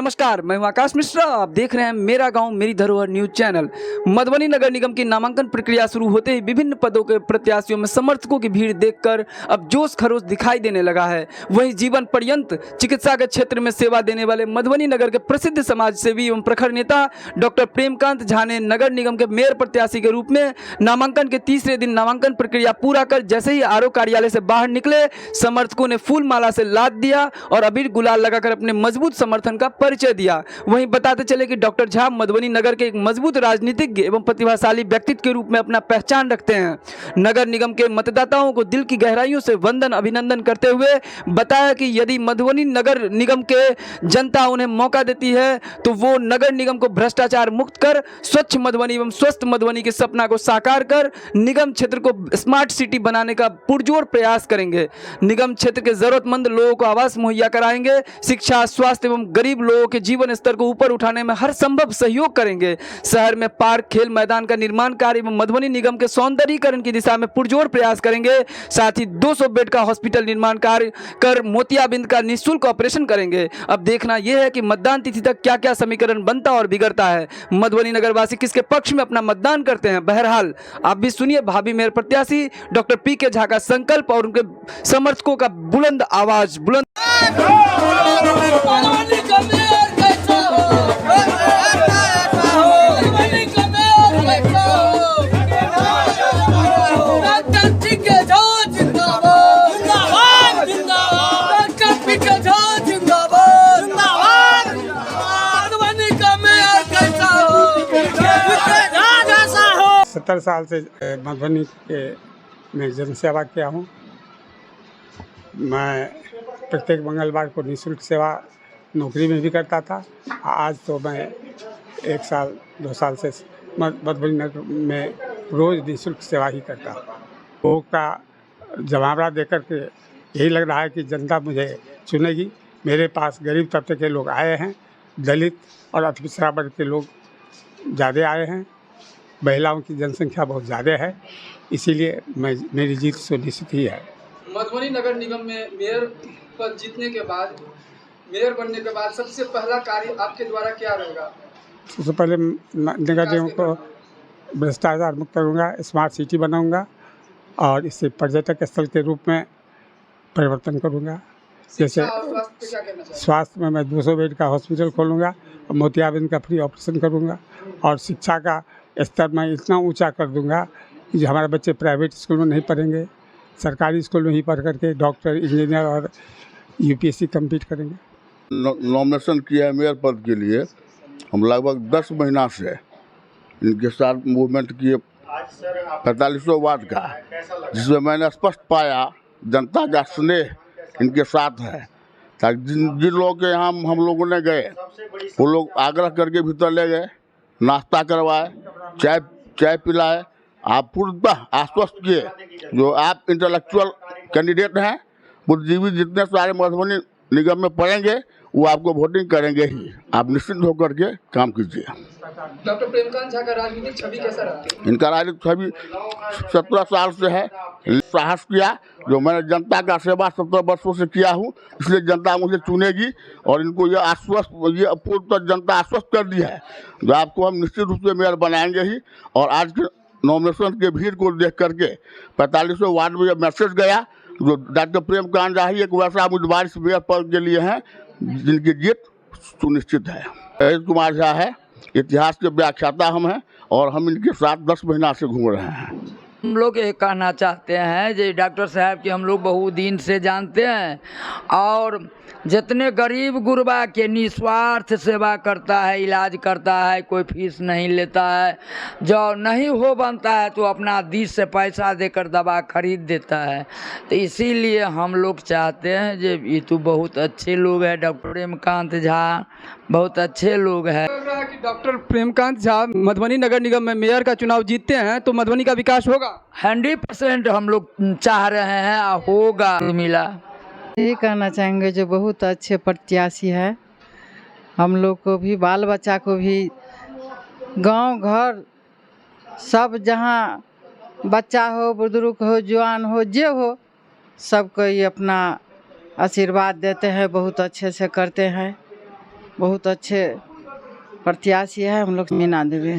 नमस्कार, मैं हूं आकाश मिश्रा। आप देख रहे हैं मेरा गांव मेरी धरोहर न्यूज चैनल। मधुबनी नगर निगम की नामांकन प्रक्रिया शुरू होते ही विभिन्न पदों के प्रत्याशियों में समर्थकों की भीड़ देखकर अब जोश खरोश दिखाई देने लगा है। वहीं जीवन पर्यंत चिकित्सा के क्षेत्र में सेवा देने वाले मधुबनी नगर के प्रसिद्ध समाज सेवी एवं प्रखर नेता डॉक्टर प्रेमकांत झा ने नगर निगम के मेयर प्रत्याशी के रूप में नामांकन के तीसरे दिन नामांकन प्रक्रिया पूरा कर जैसे ही आरओ कार्यालय से बाहर निकले, समर्थकों ने फूल माला से लाद दिया और अबीर गुलाल लगाकर अपने मजबूत समर्थन का परिचय दिया। वहीं बताते चले कि डॉक्टर झा मधुबनी नगर के एक मजबूत राजनीतिज्ञ एवं प्रतिभाशाली व्यक्तित्व के रूप में अपना पहचान रखते हैं। नगर निगम के मतदाताओं को दिल की गहराइयों से वंदन अभिनंदन करते हुए बताया कि यदि मधुबनी नगर निगम के जनता उन्हें मौका देती है तो वो नगर निगम को भ्रष्टाचार मुक्त कर स्वच्छ मधुबनी एवं स्वस्थ मधुबनी के सपना को साकार कर निगम क्षेत्र को स्मार्ट सिटी बनाने का पुरजोर प्रयास करेंगे। निगम क्षेत्र के जरूरतमंद लोगों को आवास मुहैया कराएंगे, शिक्षा, स्वास्थ्य एवं गरीब लोगों के जीवन स्तर को ऊपर उठाने में हर संभव सहयोग करेंगे। शहर में पार्क, खेल मैदान का निर्माण कार्य एवं मधुबनी निगम के सौंदर्यीकरण की दिशा में पुरजोर प्रयास करेंगे। साथ ही 200 बेड का हॉस्पिटल निर्माण कार्य कर मोतियाबिंद का निःशुल्क ऑपरेशन करेंगे। अब देखना यह है कि मतदान तिथि तक क्या क्या समीकरण बनता और बिगड़ता है, मधुबनी नगरवासी किसके पक्ष में अपना मतदान करते हैं। बहरहाल आप भी सुनिए भावी मेयर प्रत्याशी डॉक्टर पी.के. झा का संकल्प और उनके समर्थकों का बुलंद आवाज बुलंद। सत्तर साल से मधुबनी के में जनसेवा किया हूँ। मैं प्रत्येक मंगलवार को निःशुल्क सेवा नौकरी में भी करता था। आज तो मैं 1 साल 2 साल से मधुबनी नगर में रोज़ निःशुल्क सेवा ही करता हूँ। वो का जमावड़ा देकर के यही लग रहा है कि जनता मुझे चुनेगी। मेरे पास गरीब तबके के लोग आए हैं, दलित और अति पिछड़ा वर्ग के लोग ज़्यादा आए हैं, महिलाओं की जनसंख्या बहुत ज़्यादा है, इसीलिए मेरी जीत सुनिश्चित ही है। मधुबनी नगर निगम में मेयर पद जीतने के बाद, मेयर बनने के बाद सबसे पहला कार्य आपके द्वारा क्या रहेगा? सबसे पहले नगर निगम को भ्रष्टाचार मुक्त करूँगा, स्मार्ट सिटी बनाऊँगा और इसे पर्यटक स्थल के रूप में परिवर्तन करूँगा। जैसे स्वास्थ्य में मैं 200 बेड का हॉस्पिटल खोलूँगा, मोतियाबिंद का फ्री ऑपरेशन करूँगा और शिक्षा का स्तर मैं इतना ऊंचा कर दूंगा कि हमारे बच्चे प्राइवेट स्कूल में नहीं पढ़ेंगे, सरकारी स्कूल में ही पढ़ करके डॉक्टर, इंजीनियर और यूपीएससी कम्पीट करेंगे। नॉमिनेशन किया है मेयर पद के लिए। हम लगभग 10 महीना से इनके साथ मूवमेंट किए 4500 वार्ड का, जिसमें मैंने स्पष्ट पाया जनता का स्नेह इनके साथ है। ताकि जिन लोगों के यहाँ हम लोगों ने गए वो लोग आग्रह करके भीतर ले गए, नाश्ता करवाए, चाय पिलाए, आप पूर्णतः आश्वस्त किए जो आप इंटेलेक्चुअल कैंडिडेट हैं, बुद्धिजीवी जितने सारे मधुबनी निगम में पढ़ेंगे वो आपको वोटिंग करेंगे ही। आप निश्चिंत होकर के काम कीजिए। डॉक्टर प्रेमकांत झा का राजनीतिक छवि कैसा रहा? इनका राजनीतिक छवि 17 साल से है। साहस किया जो मैंने जनता का सेवा 17 वर्षों से किया हूँ, इसलिए जनता मुझे चुनेगी और इनको ये पूर्णतः जनता आश्वस्त कर दी है जो आपको हम निश्चित रूप से मेयर बनाएंगे ही। और आज के नॉमिनेशन के भीड़ को देख करके 4500 वार्ड में मैसेज गया जो डॉक्टर प्रेमकांत झा ही एक वैसा उम्मीदवार इस मेयर पद के लिए हैं जिनकी जीत सुनिश्चित है। अजीत कुमार झा है, इतिहास के व्याख्याता हम हैं और हम इनके साथ 10 महीना से घूम रहे हैं। हम लोग ये कहना चाहते हैं जो डॉक्टर साहब की हम लोग बहुत दिन से जानते हैं और जितने गरीब गुरबा के निस्वार्थ सेवा करता है, इलाज करता है, कोई फीस नहीं लेता है। जो नहीं हो बनता है तो अपना दिल से पैसा देकर दवा खरीद देता है। तो इसीलिए हम लोग चाहते हैं जो ये तो बहुत अच्छे लोग हैं, डॉक्टर प्रेमकांत झा बहुत अच्छे लोग हैं। लग रहा है कि डॉक्टर प्रेमकांत झा मधुबनी नगर निगम में मेयर का चुनाव जीतते हैं तो मधुबनी का विकास होगा। 100% हम लोग चाह रहे हैं होगा। मिला यही कहना चाहेंगे जो बहुत अच्छे प्रत्याशी है। हम लोग को भी, बाल बच्चा को भी, गांव घर सब, जहां बच्चा हो, बुजुर्ग हो, जवान हो, जे हो, सबको ये अपना आशीर्वाद देते हैं, बहुत अच्छे से करते हैं। बहुत अच्छे प्रत्याशी है हम लोग मीना देवी।